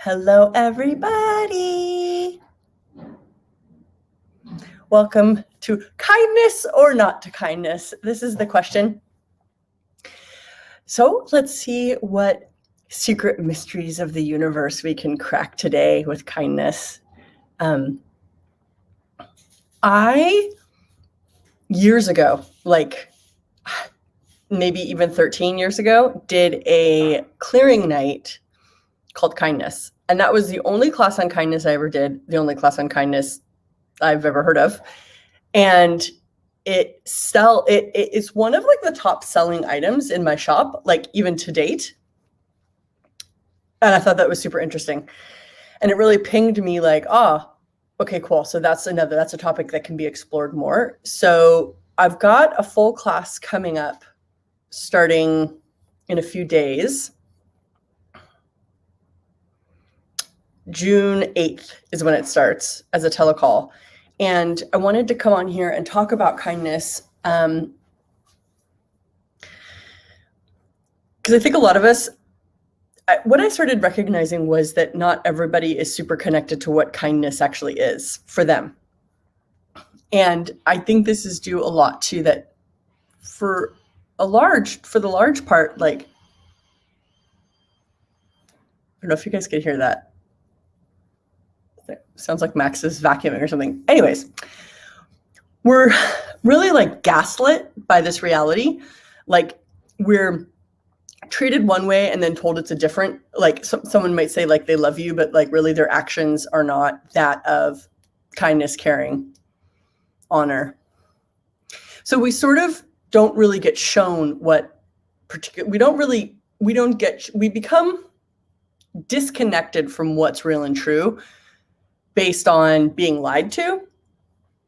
Hello, everybody. Welcome to Kindness or Not to Kindness. This is the question. So let's see what secret mysteries of the universe we can crack today with kindness. I, years ago, like maybe even 13 years ago, did a clearing night called Kindness. And that was the only class on kindness I ever did, the only class on kindness I've ever heard of. And it's one of like the top selling items in my shop, like even to date. And I thought that was super interesting. And it really pinged me like, okay, cool. So that's a topic that can be explored more. So I've got a full class coming up starting in a few days. June 8th is when it starts as a telecall. And I wanted to come on here and talk about kindness because I think a lot of us, what I started recognizing was that not everybody is super connected to what kindness actually is for them. And I think this is due a lot to that for the large part, like, I don't know if you guys could hear that. It sounds like Max is vacuuming or something. Anyways, we're really like gaslit by this reality. Like we're treated one way and then told it's a different, like someone might say like they love you, but like really their actions are not that of kindness, caring, honor. So we sort of don't really get shown what particular, we become disconnected from what's real and true based on being lied to.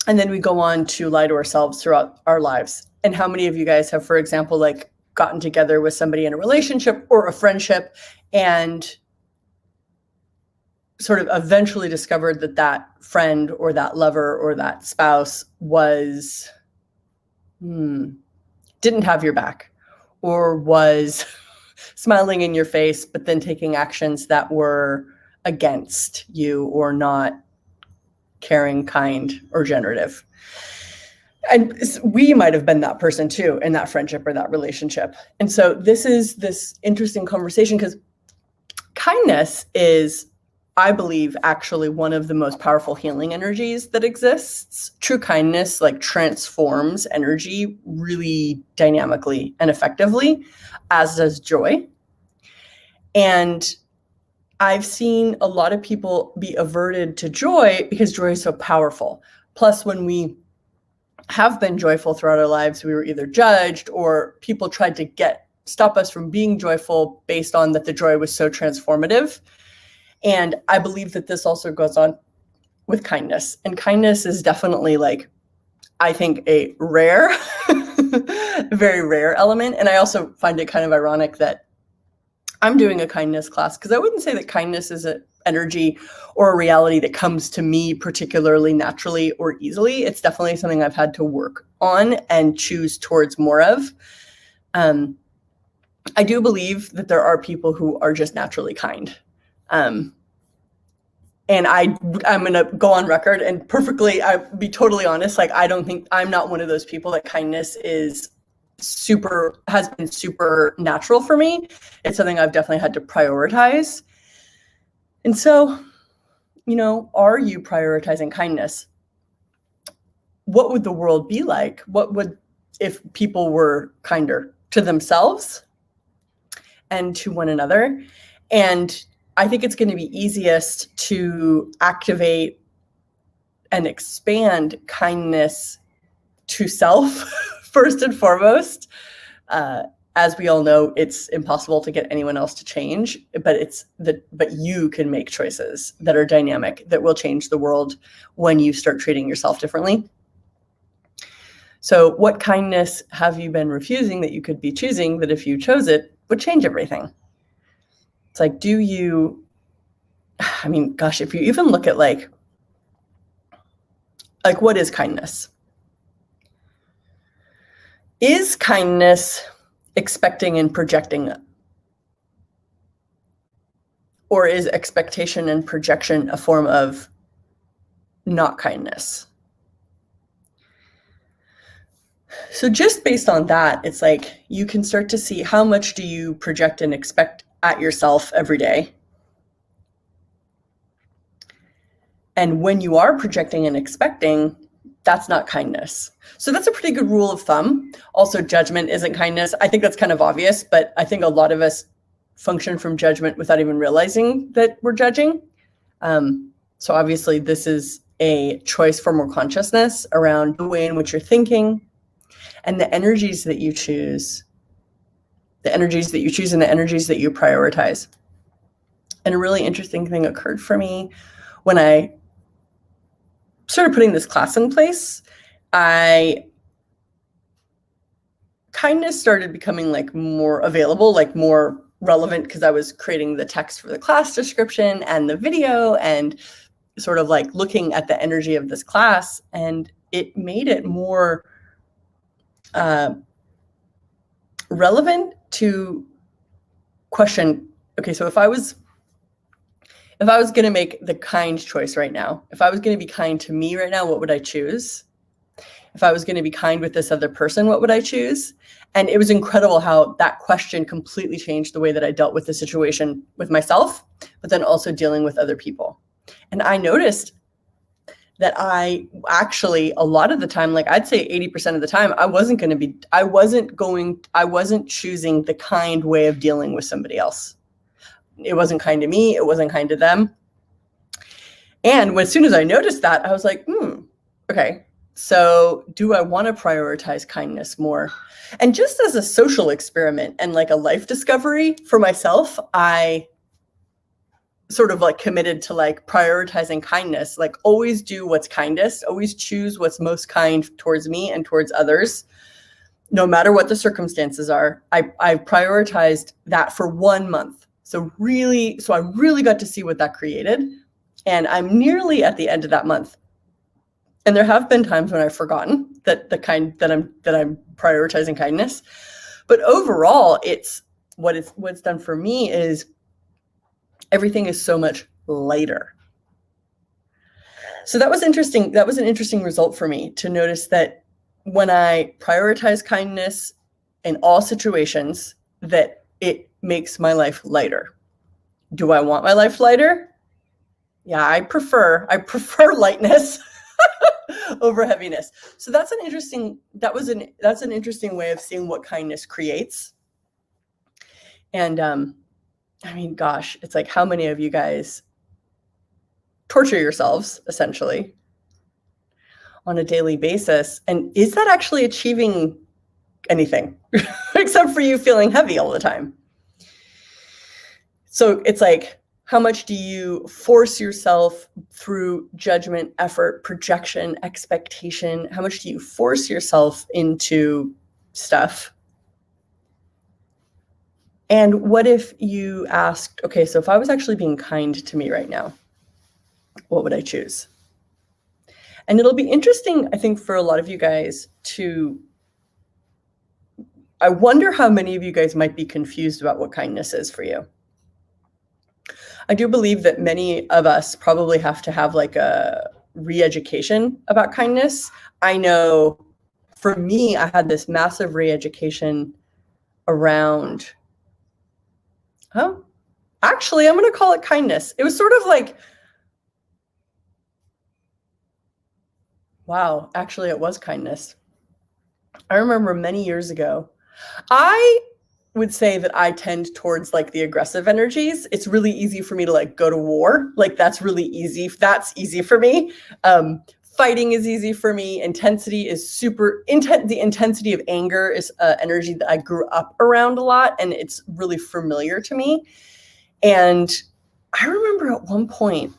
And then we go on to lie to ourselves throughout our lives. And how many of you guys have, for example, like gotten together with somebody in a relationship or a friendship and sort of eventually discovered that that friend or that lover or that spouse was, didn't have your back or was smiling in your face, but then taking actions that were against you or not caring, kind, or generative. And we might have been that person too in that friendship or that relationship. And so this is this interesting conversation because kindness is, I believe, actually one of the most powerful healing energies that exists. True kindness like transforms energy really dynamically and effectively, as does joy. And I've seen a lot of people be averted to joy because joy is so powerful. Plus, when we have been joyful throughout our lives, we were either judged or people tried to stop us from being joyful based on that the joy was so transformative. And I believe that this also goes on with kindness. And kindness is definitely like, I think, a rare, very rare element. And I also find it kind of ironic that I'm doing a kindness class because I wouldn't say that kindness is an energy or a reality that comes to me particularly naturally or easily. It's definitely something I've had to work on and choose towards more of. I do believe that there are people who are just naturally kind. And I'm going to go on record and I'll be totally honest. Like, I'm not one of those people that kindness has been super natural for me. It's something I've definitely had to prioritize. And so, are you prioritizing kindness? What would the world be like? If people were kinder to themselves and to one another? And I think it's going to be easiest to activate and expand kindness to self first and foremost. As we all know, it's impossible to get anyone else to change, but you can make choices that are dynamic, that will change the world when you start treating yourself differently. So what kindness have you been refusing that you could be choosing that if you chose it would change everything? It's like, if you even look at like what is kindness? Is kindness expecting and projecting Or is expectation and projection a form of not kindness? So just based on that, it's like you can start to see how much do you project and expect at yourself every day. And when you are projecting and expecting, that's not kindness. So that's a pretty good rule of thumb. Also, judgment isn't kindness. I think that's kind of obvious, but I think a lot of us function from judgment without even realizing that we're judging. So obviously, this is a choice for more consciousness around the way in which you're thinking and the energies that you choose, and the energies that you prioritize. And a really interesting thing occurred for me when I started putting this class in place. Kindness started becoming like more available, like more relevant, because I was creating the text for the class description and the video and sort of like looking at the energy of this class, and it made it more relevant to question, okay, so if I was going to make the kind choice right now, if I was going to be kind to me right now, what would I choose? If I was going to be kind with this other person, what would I choose? And it was incredible how that question completely changed the way that I dealt with the situation with myself, but then also dealing with other people. And I noticed that I actually, a lot of the time, like I'd say 80% of the time, I wasn't choosing the kind way of dealing with somebody else. It wasn't kind to me. It wasn't kind to them. And as soon as I noticed that, I was like, okay, so do I want to prioritize kindness more? And just as a social experiment and like a life discovery for myself, I sort of like committed to like prioritizing kindness, like always do what's kindest, always choose what's most kind towards me and towards others, no matter what the circumstances are. I prioritized that for 1 month. So I really got to see what that created. And I'm nearly at the end of that month. And there have been times when I've forgotten that I'm prioritizing kindness. But overall, what's done for me is everything is so much lighter. So that was interesting. That was an interesting result for me to notice that when I prioritize kindness in all situations, that it makes my life lighter. Do I want my life lighter? Yeah, I prefer lightness over heaviness. So that's an interesting way of seeing what kindness creates. And I mean, gosh, it's like, how many of you guys torture yourselves essentially on a daily basis? And is that actually achieving anything except for you feeling heavy all the time? So it's like, how much do you force yourself through judgment, effort, projection, expectation? How much do you force yourself into stuff? And what if you asked, okay, so if I was actually being kind to me right now, what would I choose? And it'll be interesting, I think, for a lot of you guys I wonder how many of you guys might be confused about what kindness is for you. I do believe that many of us probably have to have like a re-education about kindness. I know for me, I had this massive re-education around, actually, I'm going to call it kindness. It was sort of like, wow, actually, it was kindness. I remember many years ago, I would say that I tend towards like the aggressive energies. It's really easy for me to like go to war. Like that's really easy. That's easy for me. Fighting is easy for me. Intensity is super intense. The intensity of anger is energy that I grew up around a lot, and it's really familiar to me. And I remember at one point,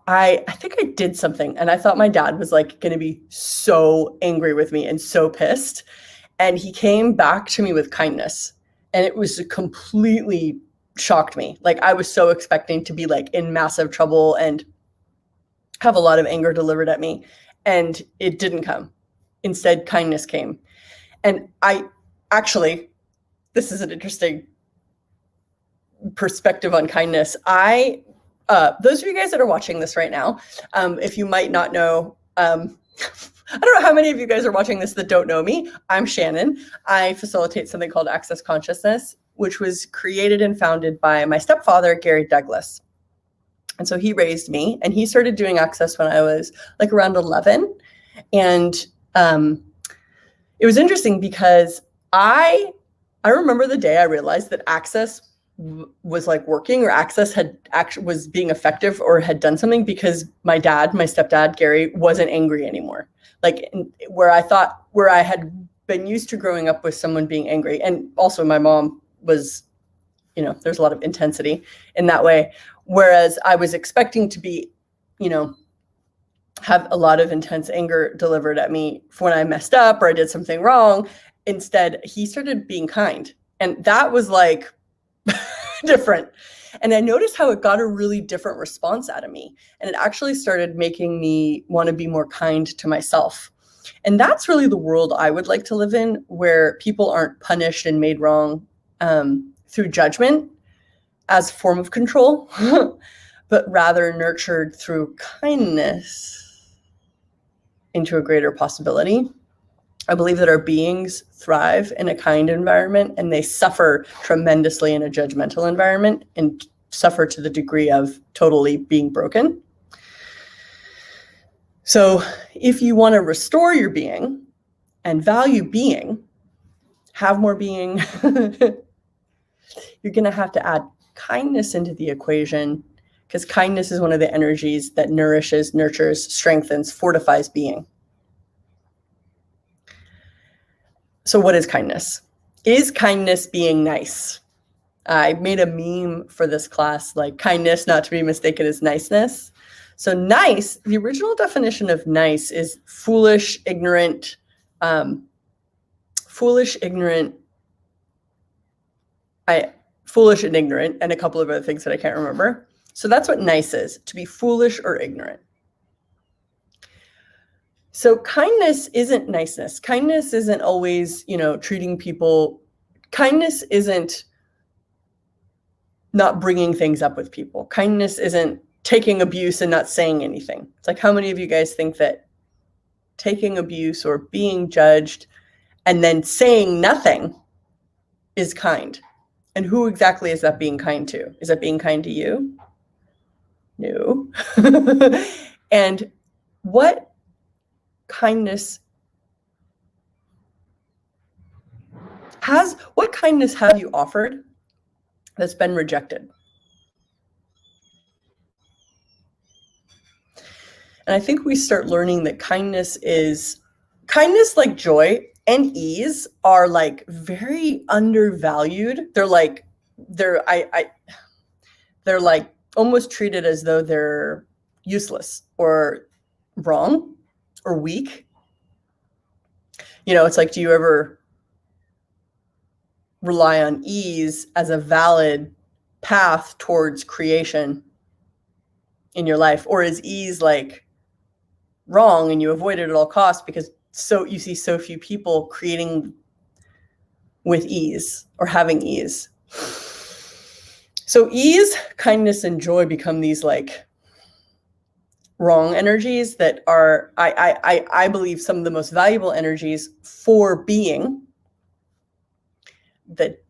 I think I did something, and I thought my dad was like going to be so angry with me and so pissed. And he came back to me with kindness, and it was completely shocked me. Like I was so expecting to be like in massive trouble and have a lot of anger delivered at me, and it didn't come. Instead, kindness came. And this is an interesting perspective on kindness. Those of you guys that are watching this right now, if you might not know, I don't know how many of you guys are watching this that don't know me. I'm Shannon. I facilitate something called Access Consciousness, which was created and founded by my stepfather, Gary Douglas. And so he raised me, and he started doing Access when I was like around 11. And it was interesting because I remember the day I realized that Access was like working, or Access was being effective or had done something, because my stepdad, Gary, wasn't angry anymore. Like where I had been used to growing up with someone being angry. And also my mom was, there's a lot of intensity in that way. Whereas I was expecting to be, have a lot of intense anger delivered at me when I messed up or I did something wrong. Instead, he started being kind. And that was like different. And I noticed how it got a really different response out of me. And it actually started making me want to be more kind to myself. And that's really the world I would like to live in, where people aren't punished and made wrong through judgment as a form of control, but rather nurtured through kindness into a greater possibility. I believe that our beings thrive in a kind environment, and they suffer tremendously in a judgmental environment, and suffer to the degree of totally being broken. So if you want to restore your being and value being, have more being, you're going to have to add kindness into the equation, because kindness is one of the energies that nourishes, nurtures, strengthens, fortifies being. So what is kindness? Is kindness being nice? I made a meme for this class, like kindness, not to be mistaken as niceness. So nice, the original definition of nice is foolish, ignorant, and a couple of other things that I can't remember. So that's what nice is, to be foolish or ignorant. So kindness isn't niceness. Kindness isn't always, treating people. Kindness isn't not bringing things up with people. Kindness isn't taking abuse and not saying anything. It's like, how many of you guys think that taking abuse or being judged and then saying nothing is kind? And who exactly is that being kind to? Is that being kind to you? No. And what kindness have you offered that's been rejected? And I think we start learning that kindness, like joy and ease, are like very undervalued. They're like almost treated as though they're useless or wrong or weak. It's like, do you ever rely on ease as a valid path towards creation in your life? Or is ease like wrong and you avoid it at all costs because you see so few people creating with ease or having ease? So ease, kindness, and joy become these like wrong energies that are, I believe, some of the most valuable energies for being that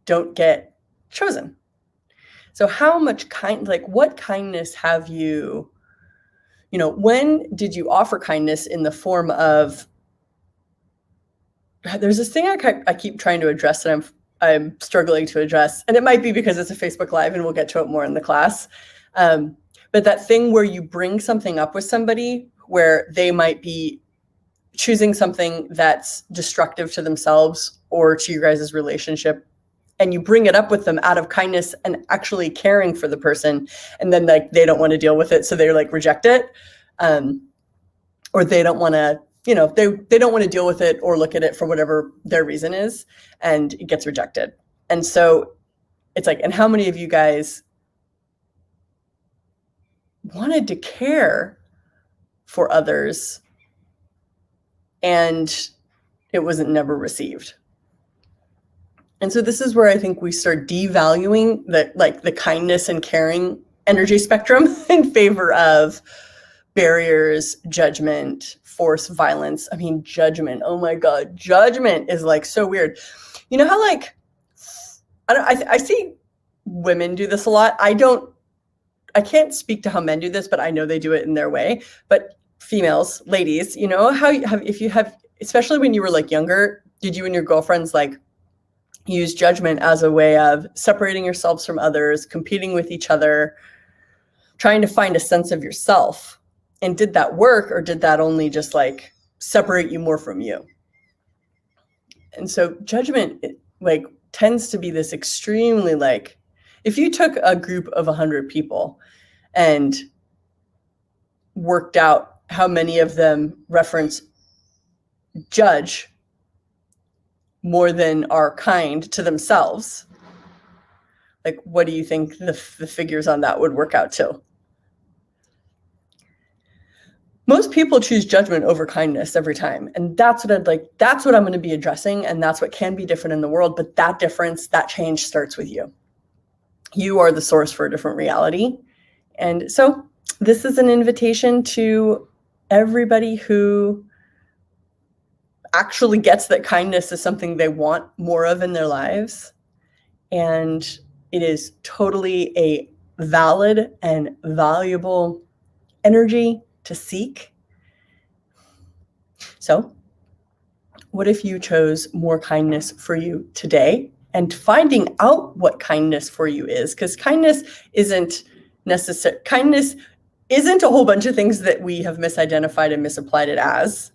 don't get chosen. So how much what kindness have you, when did you offer kindness in the form of, there's this thing I keep trying to address that I'm struggling to address, and it might be because it's a Facebook Live and we'll get to it more in the class. But that thing where you bring something up with somebody where they might be choosing something that's destructive to themselves or to your guys' relationship, and you bring it up with them out of kindness and actually caring for the person, and then like they don't want to deal with it, so they like reject it, or they don't want to, they don't want to deal with it or look at it for whatever their reason is, and it gets rejected. And so it's like, and how many of you guys wanted to care for others and it wasn't never received? And so this is where I think we start devaluing the kindness and caring energy spectrum in favor of barriers, judgment, force, violence. I mean, judgment. Oh my God, judgment is like so weird. You know how like I see women do this a lot. I can't speak to how men do this, but I know they do it in their way. But females, ladies, you know how if you have, especially when you were like younger, did you and your girlfriends like use judgment as a way of separating yourselves from others, competing with each other, trying to find a sense of yourself? And did that work, or did that only just like separate you more from you? And so judgment like tends to be this extremely like, if you took a group of 100 people and worked out how many of them reference judge more than are kind to themselves, like what do you think the figures on that would work out to? Most people choose judgment over kindness every time. And that's what I'm going to be addressing. And that's what can be different in the world. But that difference, that change starts with you. You are the source for a different reality. And so this is an invitation to everybody who actually gets that kindness is something they want more of in their lives. And it is totally a valid and valuable energy to seek. So what if you chose more kindness for you today, and finding out what kindness for you is? Because kindness isn't a whole bunch of things that we have misidentified and misapplied it as.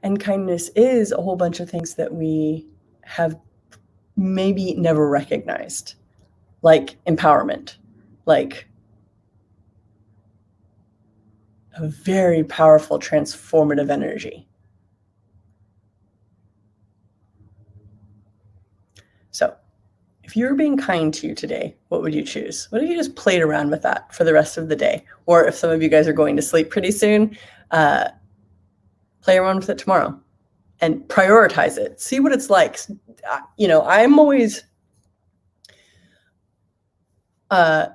And kindness is a whole bunch of things that we have maybe never recognized, like empowerment, like a very powerful transformative energy. So if you were being kind to you today, what would you choose? What if you just played around with that for the rest of the day? Or if some of you guys are going to sleep pretty soon, play around with it tomorrow and prioritize it. See what it's like. I'm always, I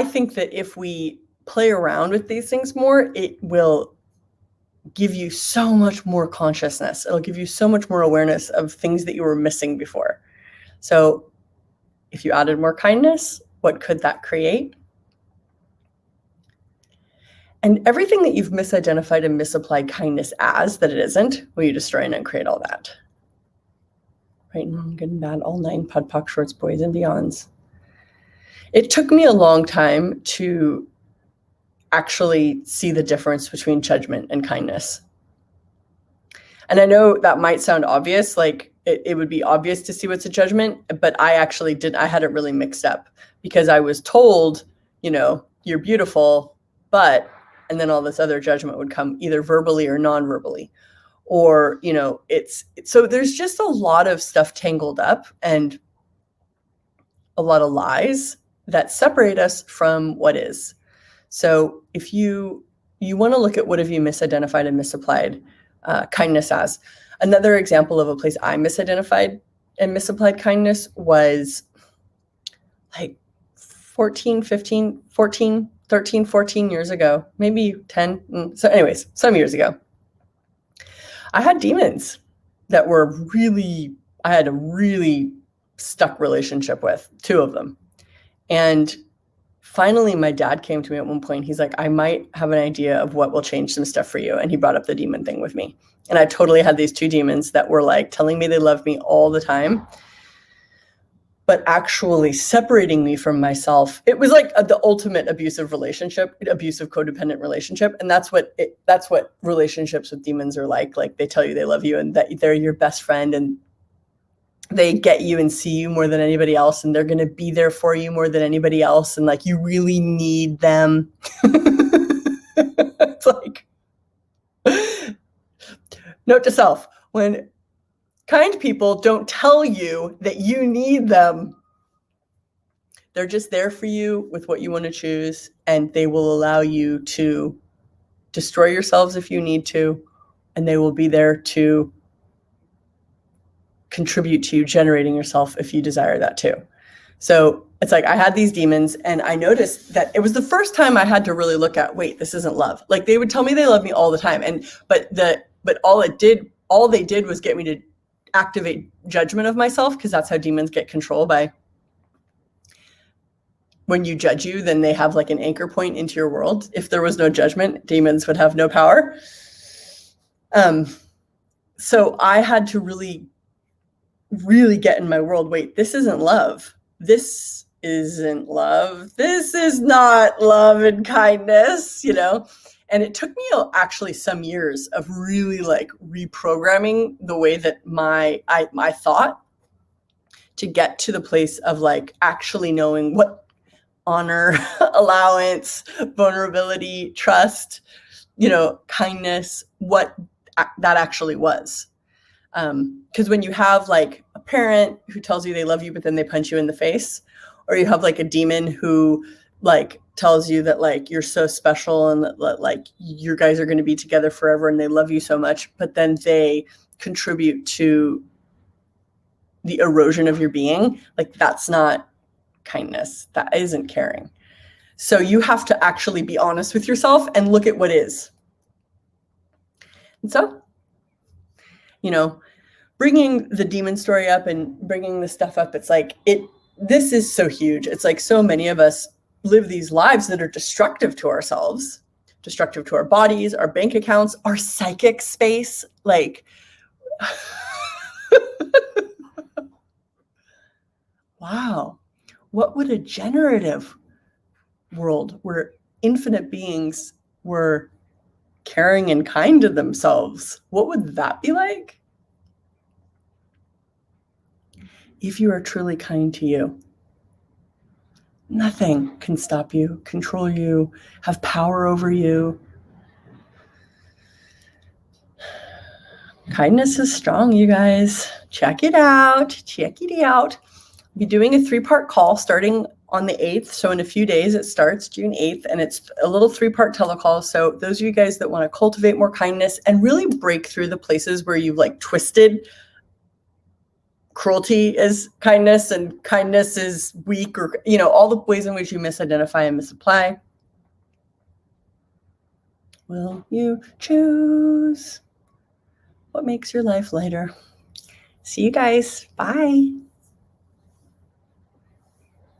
think that if we play around with these things more, it will give you so much more consciousness. It'll give you so much more awareness of things that you were missing before. So if you added more kindness, what could that create? And everything that you've misidentified and misapplied kindness as that it isn't, will you destroy and uncreate all that? Right and wrong, good and bad, all nine, POD, POC, shorts, boys, and beyonds. It took me a long time to actually see the difference between judgment and kindness. And I know that might sound obvious, like it would be obvious to see what's a judgment, but I had it really mixed up, because I was told, you're beautiful, but, and then all this other judgment would come either verbally or non-verbally, or, so there's just a lot of stuff tangled up and a lot of lies that separate us from what is. So if you want to look at what have you misidentified and misapplied kindness as, another example of a place I misidentified and misapplied kindness was like 13, 14 years ago, maybe 10. So anyways, some years ago, I had demons that I had a really stuck relationship with, two of them. And finally, my dad came to me at one point. He's like, I might have an idea of what will change some stuff for you. And he brought up the demon thing with me. And I totally had these two demons that were like telling me they loved me all the time, but actually separating me from myself. It was like the ultimate abusive codependent relationship. And that's what relationships with demons are like. Like they tell you they love you and that they're your best friend, and they get you and see you more than anybody else, and they're going to be there for you more than anybody else, and like you really need them. It's like, note to self, when kind people don't tell you that you need them, they're just there for you with what you want to choose, and they will allow you to destroy yourselves if you need to, and they will be there to contribute to you generating yourself if you desire that too. So it's like I had these demons, and I noticed that it was the first time I had to really look at, wait, this isn't love. Like they would tell me they love me all the time, but all they did was get me to activate judgment of myself, because that's how demons get control. By when you judge you, then they have like an anchor point into your world. If there was no judgment, demons would have no power. So I had to really, really get in my world. Wait, this isn't love. This isn't love. This is not love and kindness, And it took me actually some years of really like reprogramming the way that my thought, to get to the place of like actually knowing what honor, allowance, vulnerability, trust, kindness, what that actually was. Because when you have like a parent who tells you they love you, but then they punch you in the face, or you have like a demon who like tells you that like you're so special and that like you guys are going to be together forever and they love you so much, but then they contribute to the erosion of your being, like that's not kindness. That isn't caring. So you have to actually be honest with yourself and look at what is. And so, bringing the demon story up and bringing this stuff up, it's like this is so huge. It's like so many of us live these lives that are destructive to ourselves, destructive to our bodies, our bank accounts, our psychic space. Like, wow, what would a generative world where infinite beings were caring and kind to themselves, what would that be like? If you are truly kind to you, nothing can stop you, control you, have power over you. Kindness is strong, you guys. Check it out. Check it out. I'll be doing a 3-part call starting on the 8th. So in a few days, it starts June 8th, and it's a little 3-part telecall. So those of you guys that want to cultivate more kindness and really break through the places where you've like twisted cruelty is kindness and kindness is weak, or, all the ways in which you misidentify and misapply. Will you choose what makes your life lighter? See you guys. Bye.